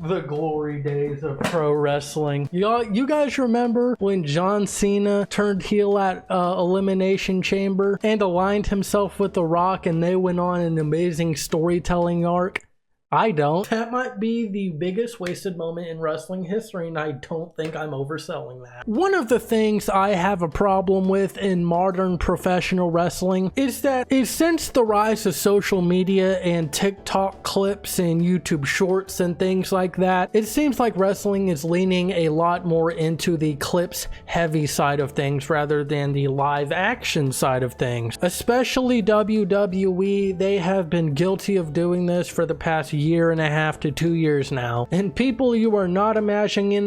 The glory days of pro wrestling. You guys remember when John Cena turned heel at Elimination Chamber and aligned himself with The Rock and they went on an amazing storytelling arc? I don't. That might be the biggest wasted moment in wrestling history, and I don't think I'm overselling that. One of the things I have a problem with in modern professional wrestling is since the rise of social media and TikTok clips and YouTube shorts and things like that, it seems like wrestling is leaning a lot more into the clips heavy side of things rather than the live action side of things. Especially WWE, they have been guilty of doing this for the past year and a half to 2 years now. And people, you are not imagining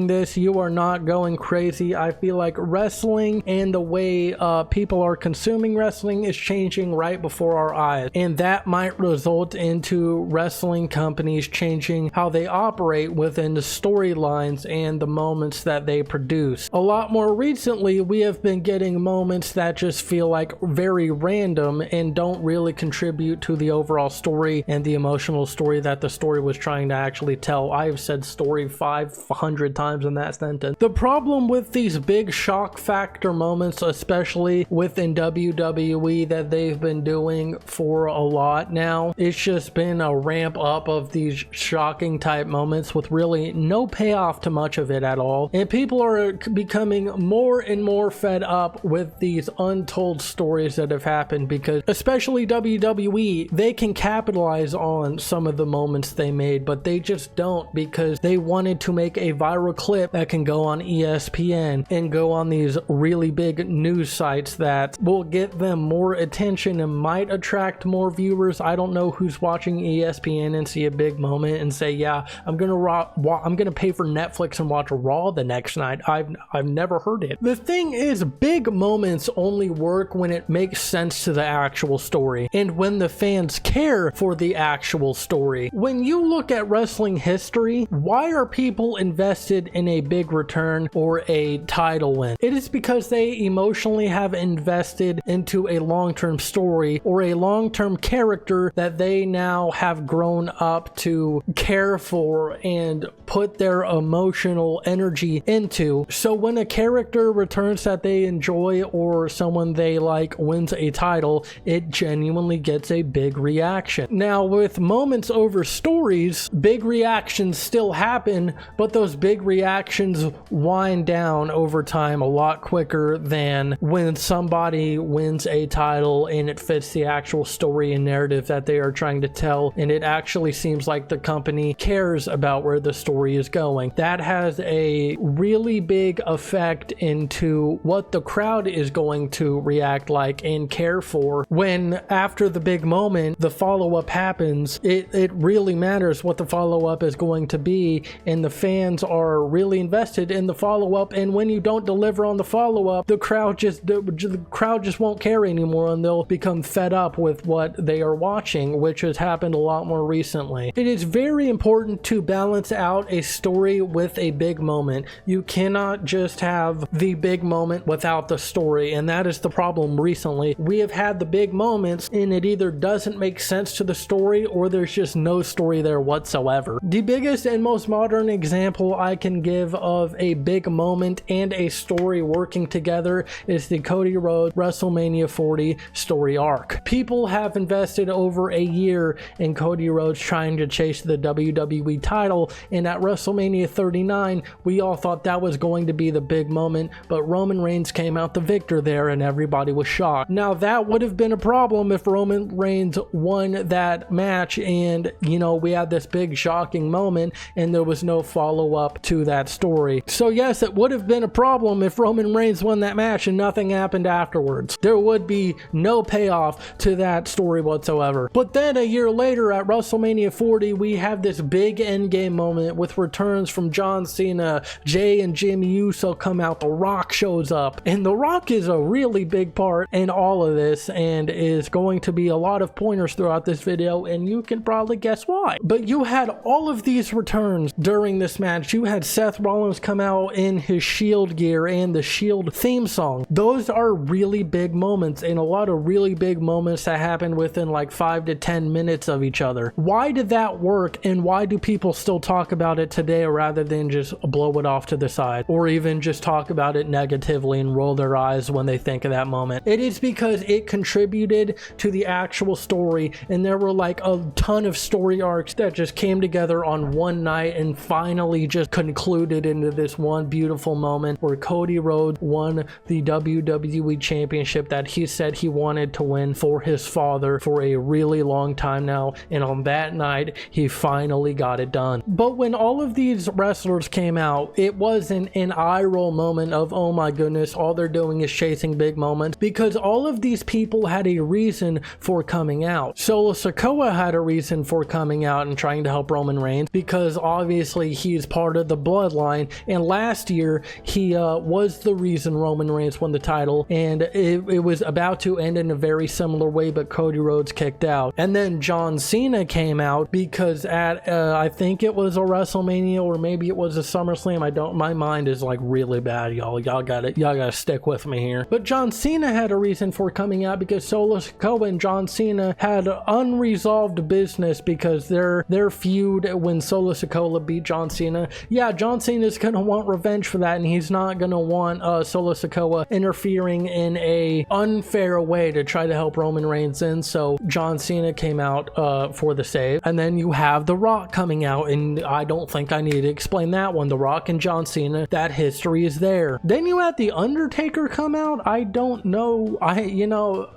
this, you are not going crazy. I feel like wrestling and the way people are consuming wrestling is changing right before our eyes, and that might result into wrestling companies changing how they operate within the storylines and the moments that they produce. A lot more recently, we have been getting moments that just feel like very random and don't really contribute to the overall story and the emotional story that the story was trying to actually tell. I've said story 500 times in that sentence. The problem with these big shock factor moments, especially within WWE that they've been doing for a lot now, it's just been a ramp up of these shocking type moments with really no payoff to much of it at all. And people are becoming more and more fed up with these untold stories that have happened, because especially WWE, they can capitalize on some of the moments they made, but they just don't, because they wanted to make a viral clip that can go on ESPN and go on these really big news sites that will get them more attention and might attract more viewers. I don't know who's watching ESPN and see a big moment and say, yeah, I'm gonna pay for Netflix and watch Raw the next night. I've never heard it. The thing is, big moments only work when it makes sense to the actual story and when the fans care for the actual story. When you look at wrestling history, why are people invested in a big return or a title win? It is because they emotionally have invested into a long-term story or a long-term character that they now have grown up to care for and put their emotional energy into. So when a character returns that they enjoy or someone they like wins a title, it genuinely gets a big reaction. Now, with moments over stories, big reactions still happen, but those big reactions wind down over time a lot quicker than when somebody wins a title and it fits the actual story and narrative that they are trying to tell, and it actually seems like the company cares about where the story is going. That has a really big effect into what the crowd is going to react like and care for. When after the big moment, the follow-up happens, it really matters what the follow-up is going to be, and the fans are really invested in the follow-up. And when you don't deliver on the follow-up, the crowd just won't care anymore, and they'll become fed up with what they are watching, which has happened a lot more recently. It is very important to balance out a story with a big moment. You cannot just have the big moment without the story, and that is the problem recently. We have had the big moments and it either doesn't make sense to the story or there's just no story there whatsoever. The biggest and most modern example I can give of a big moment and a story working together is the Cody Rhodes WrestleMania 40 story arc. People have invested over a year in Cody Rhodes trying to chase the WWE title, and at WrestleMania 39 we all thought that was going to be the big moment, but Roman Reigns came out the victor there and everybody was shocked. Now that would have been a problem if Roman Reigns won that match and, you know, we had this big shocking moment and there was no follow-up to that story. So yes, it would have been a problem if Roman Reigns won that match and nothing happened afterwards. There would be no payoff to that story whatsoever. But then a year later at WrestleMania 40, we have this big endgame moment with returns from John Cena, Jay and Jimmy Uso come out, The Rock shows up, and The Rock is a really big part in all of this and is going going to be a lot of pointers throughout this video, and you can probably guess why. But you had all of these returns during this match. You had Seth Rollins come out in his Shield gear and the Shield theme song. Those are really big moments, and a lot of really big moments that happened within like 5 to 10 minutes of each other. Why did that work, and why do people still talk about it today rather than just blow it off to the side, or even just talk about it negatively and roll their eyes when they think of that moment? It is because it contributed to the actual story, and there were like a ton of story arcs that just came together on one night and finally just concluded into this one beautiful moment where Cody Rhodes won the WWE Championship that he said he wanted to win for his father for a really long time now, and on that night he finally got it done. But when all of these wrestlers came out, it wasn't an eye roll moment of, oh my goodness, all they're doing is chasing big moments, because all of these people had a reason for coming out. Solo Sikoa had a reason for coming out and trying to help Roman Reigns, because obviously he's part of the bloodline, and last year he was the reason Roman Reigns won the title, and it was about to end in a very similar way, but Cody Rhodes kicked out. And then John Cena came out because at I think it was a WrestleMania, or maybe it was a SummerSlam. My mind is like really bad, y'all gotta stick with me here. But John Cena had a reason for coming out because Solo Sikoa and John Cena had unresolved business because their feud when Solo Sikoa beat John Cena. Yeah, John Cena's gonna want revenge for that, and he's not gonna want Solo Sikoa interfering in a unfair way to try to help Roman Reigns in, so John Cena came out for the save. And then you have The Rock coming out, and I don't think I need to explain that one. The Rock and John Cena, that history is there. Then you had The Undertaker come out. I don't know,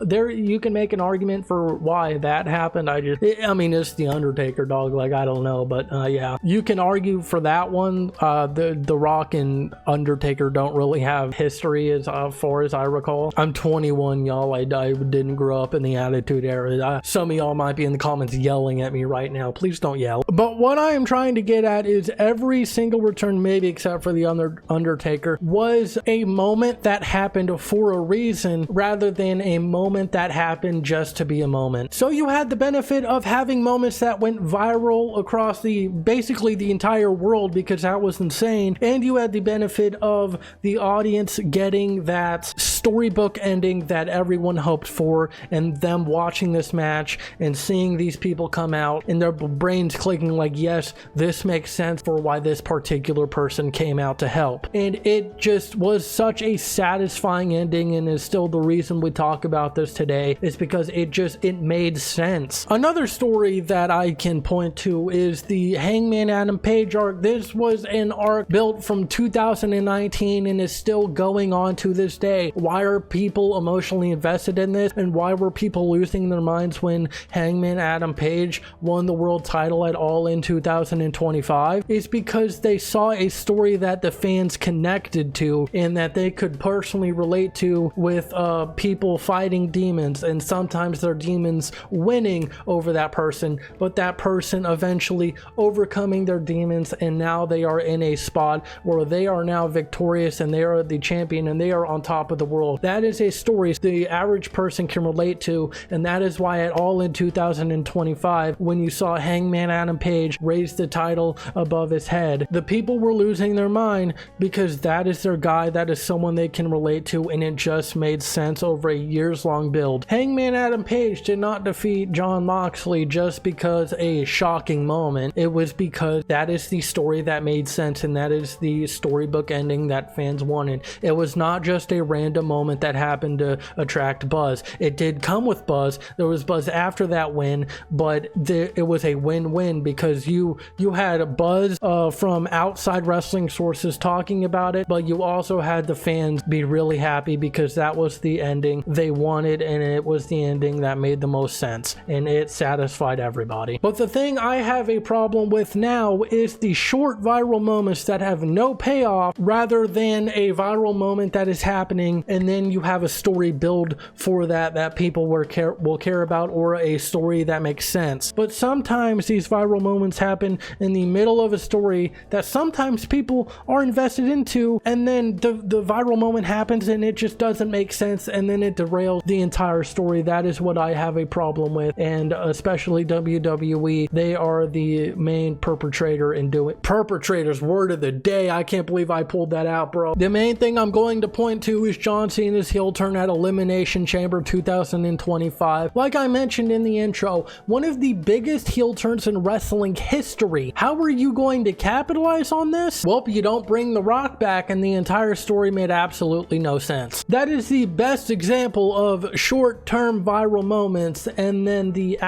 there you can make an argument for why that happened. I mean, it's The Undertaker, dog, like I don't know, but yeah, you can argue for that one. The Rock and Undertaker don't really have history as far as I recall. I'm 21, y'all. I didn't grow up in the Attitude Era. Some of y'all might be in the comments yelling at me right now. Please don't yell. But what I am trying to get at is every single return, maybe except for the Undertaker, was a moment that happened for a reason rather than a moment that happened just to be a moment. So you had the benefit of having moments that went viral across basically the entire world, because that was insane, and you had the benefit of the audience getting that storybook ending that everyone hoped for, and them watching this match and seeing these people come out and their brains clicking like, yes, this makes sense for why this particular person came out to help. And it just was such a satisfying ending, and is still the reason we talk about this today, is because it made sense. Another story that I can point to is the Hangman Adam Page arc. This was an arc built from 2019 and is still going on to this day. Why are people emotionally invested in this, and why were people losing their minds when Hangman Adam Page won the world title at All In 2025? Is because they saw a story that the fans connected to and that they could personally relate to, with people fighting demons, and sometimes their demons winning over that person, but that person eventually overcoming their demons, and now they are in a spot where they are now victorious and they are the champion and they are on top of the world. That is a story the average person can relate to, and that is why at All In 2025, when you saw Hangman Adam Page raise the title above his head, the people were losing their mind, because that is their guy, that is someone they can relate to, and it just made sense over a years-long build. Hangman Adam Page did not defeat Jon Moxley just because a shocking moment. It was because that is the story that made sense, and that is the storybook ending that fans wanted. It was not just a random moment that happened to attract buzz. It did come with buzz. There was buzz after that win, but it was a win-win, because you had a buzz from outside wrestling sources talking about it, but you also had the fans be really happy because that was the ending they wanted, and it was the ending that made the most sense, and it satisfied everybody. But the thing I have a problem with now is the short viral moments that have no payoff, rather than a viral moment that is happening and then you have a story build for that people will care about, or a story that makes sense. But sometimes these viral moments happen in the middle of a story that sometimes people are invested into, and then the viral moment happens and it just doesn't make sense, and then it derails the entire story. That is what I have a problem with, and especially WWE. They are the main perpetrator in doing perpetrators, word of the day. I can't believe I pulled that out, bro. The main thing I'm going to point to is John Cena's heel turn at Elimination Chamber 2025. Like I mentioned in the intro, one of the biggest heel turns in wrestling history. How are you going to capitalize on this? Well, you don't bring The Rock back, and the entire story made absolutely no sense. That is the best example of short-term viral moments, and then the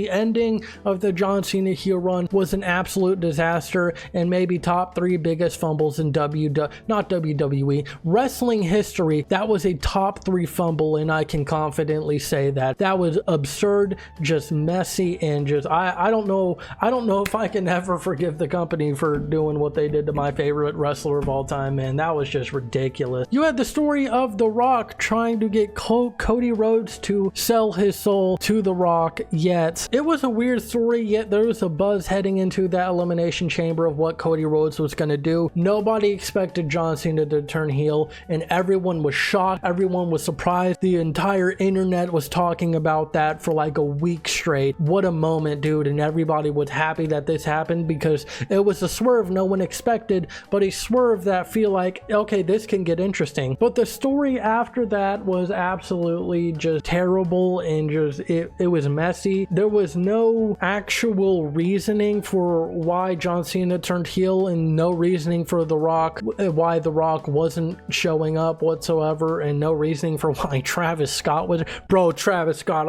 ending of the John Cena heel run was an absolute disaster, and maybe top 3 biggest fumbles in WWE, wrestling history. That was a top 3 fumble, and I can confidently say that was absurd, just messy, and just I don't know if I can ever forgive the company for doing what they did to my favorite wrestler of all time, man. That was just ridiculous. You had the story of The Rock trying to get Cody Rhodes to sell his soul to The Rock, yet it was a weird story, yet there was a buzz heading into that Elimination Chamber of what Cody Rhodes was going to do. Nobody expected John Cena to turn heel, and everyone was shocked. Everyone was surprised. The entire internet was talking about that for like a week straight. What a moment, dude, and everybody was happy that this happened because it was a swerve no one expected, but a swerve that feel like, okay, this can get interesting. But the story after that was absolutely just terrible, and just it was messy. There was no actual reasoning for why John Cena turned heel, and no reasoning for The Rock, why The Rock wasn't showing up whatsoever, and no reasoning for why Travis Scott was, Travis Scott,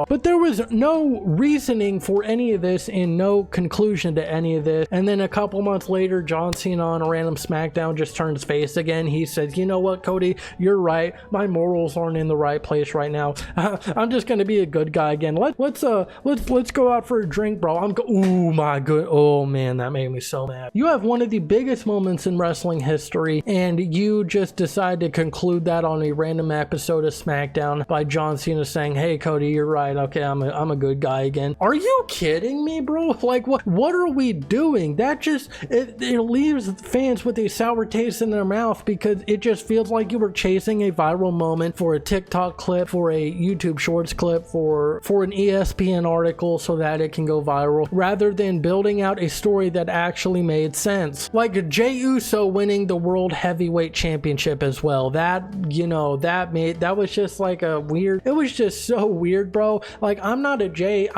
but there was no reasoning for any of this and no conclusion to any of this. And then a couple months later, John Cena on a random SmackDown just turns face again. He says, you know what, Cody, you're right, my morals aren't in the right place right now. I'm just gonna be a good guy again. Let's go out for a drink, bro. Oh man, that made me so mad. You have one of the biggest moments in wrestling history, and you just decide to conclude that on a random episode of SmackDown by John Cena saying, hey Cody, you're right, okay, I'm a good guy again. Are you kidding me, bro? Like, what are we doing? That just it leaves fans with a sour taste in their mouth, because it just feels like you were chasing a viral moment for a TikTok clip, for a YouTube Shorts clip, for an ESPN article so that it can go viral, rather than building out a story that actually made sense. Like Jey Uso winning the World Heavyweight Championship as well. That was just like a weird, it was just so weird, bro. Like, I'm not a Jey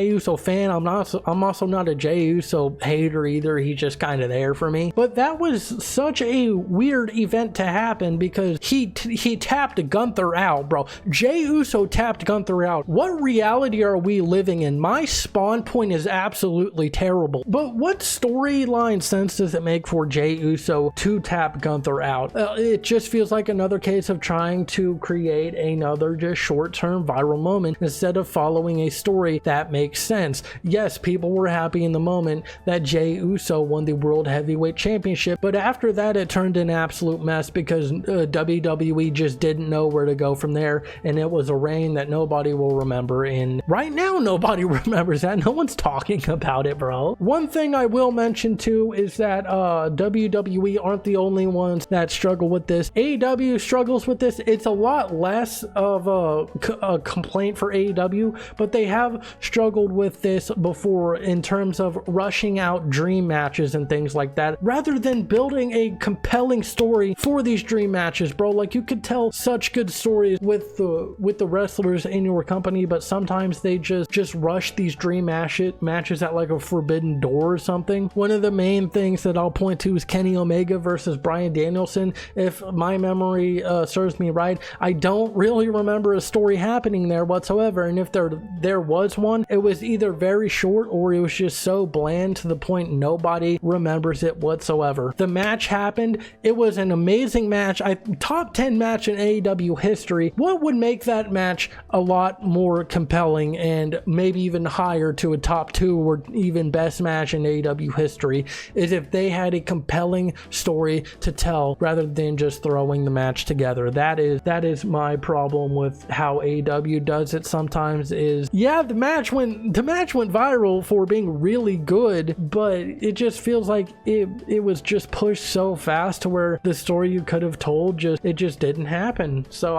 Uso fan. I'm also not a Jey Uso hater either. He's just kind of there for me. But that was such a weird event to happen, because he tapped Gunther out, bro. Jey Uso tapped Gunther out. What reality are we living in? My spawn point is absolutely terrible. But what storyline sense does it make for Jey Uso to tap Gunther out? It just feels like another case of trying to create another just short-term viral moment instead of following a story that makes sense. Yes, people were happy in the moment that Jey Uso won the World Heavyweight Championship, but after that it turned an absolute mess, because WWE just didn't know where to go from there, and it was a reign that nobody will remember. And right now nobody remembers that. No one's talking about it, bro. One thing I will mention too is that WWE aren't the only ones that struggle with this. AEW struggles with this. It's a lot less of a complaint for AEW, but they have struggled with this before in terms of rushing out dream matches and things like that, rather than building a compelling story for these dream matches, bro. Like, you could tell such good stories with the wrestlers in your company, but sometimes they just rush these dream matches at like a Forbidden Door or something. One of the main things that I'll point to is Kenny Omega versus Bryan Danielson. If my memory serves me right, I don't really remember a story happening there whatsoever, and if there was one, it was either very short or it was just so bland to the point nobody remembers it whatsoever. The match happened. It was an amazing match. Top 10 match in AEW history. What would make that match a lot more compelling and maybe even higher to a top 2 or even best match in AEW history is if they had a compelling story to tell rather than just throwing the match match together. That is my problem with how AEW does it sometimes. Is yeah, the match went viral for being really good, but it just feels like it was just pushed so fast to where the story you could have told just didn't happen. So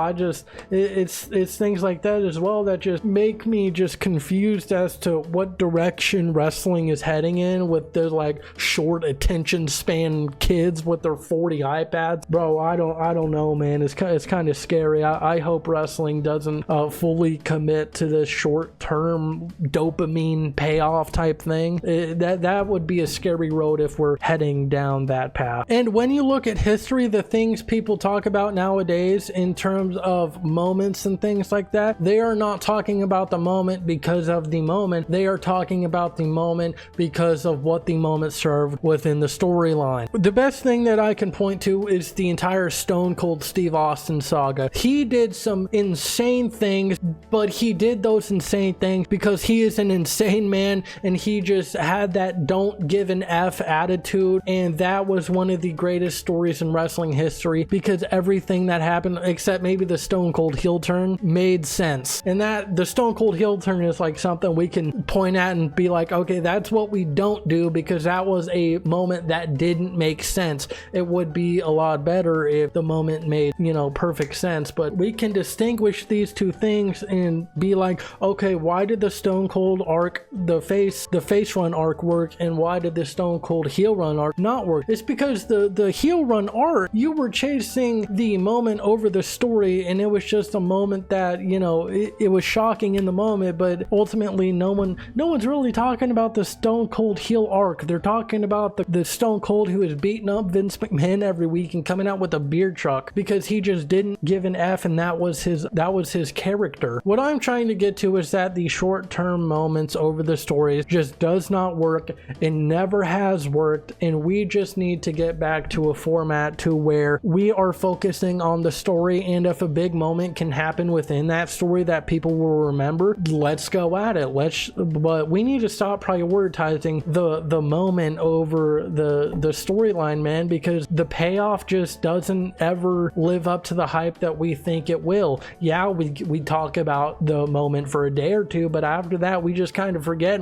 it's things like that as well that just make me just confused as to what direction wrestling is heading in with the like short attention span kids with their 40 iPads. Bro, I don't know, man. It's kind of scary. I hope wrestling doesn't fully commit to this short-term dopamine payoff type thing. That would be a scary road if we're heading down that path. And when you look at history, the things people talk about nowadays in terms of moments and things like that, they are not talking about the moment because of the moment. They are talking about the moment because of what the moment served within the storyline. The best thing that I can point to is the entire Stone Cold Steve Austin saga. He did some insane things, but he did those insane things because he is an insane man, and he just had that don't give an F attitude, and that was one of the greatest stories in wrestling history because everything that happened, except maybe the Stone Cold heel turn, made sense. And that the Stone Cold heel turn is like something we can point at and be like, okay, that's what we don't do because that was a moment that didn't make sense. It would be a lot better if the moment made, perfect sense, but we can distinguish these two things and be like, okay, why did the Stone Cold arc, the face run arc work, and why did the Stone Cold heel run arc not work? It's because the heel run arc, you were chasing the moment over the story, and it was just a moment that, it was shocking in the moment, but ultimately no one's really talking about the Stone Cold heel arc. They're talking about the Stone Cold who is beating up Vince McMahon every week and coming out with a beer truck because he just didn't give an F, and that was his character. What I'm trying to get to is that the short-term moments over the stories just does not work. It never has worked, and we just need to get back to a format to where we are focusing on the story, and if a big moment can happen within that story that people will remember, let's go at it. But we need to stop prioritizing the moment over the storyline, man, because the payoff just doesn't ever live up to the hype that we think it will. Yeah, we talk about the moment for a day or two, but after that we just kind of forget,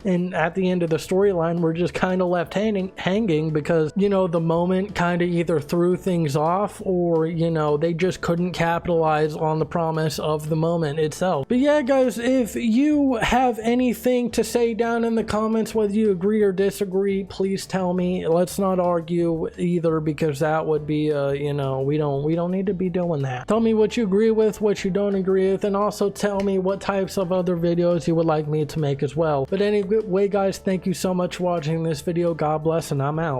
and at the end of the storyline we're just kind of left hanging because the moment kind of either threw things off or they just couldn't capitalize on the promise of the moment itself. But yeah, guys, if you have anything to say down in the comments, whether you agree or disagree, please tell me. Let's not argue either, because that would be we don't need to be doing that. Tell me what you agree with, what you don't agree with, and also tell me what types of other videos you would like me to make as well. But anyway, guys, thank you so much for watching this video. God bless, and I'm out.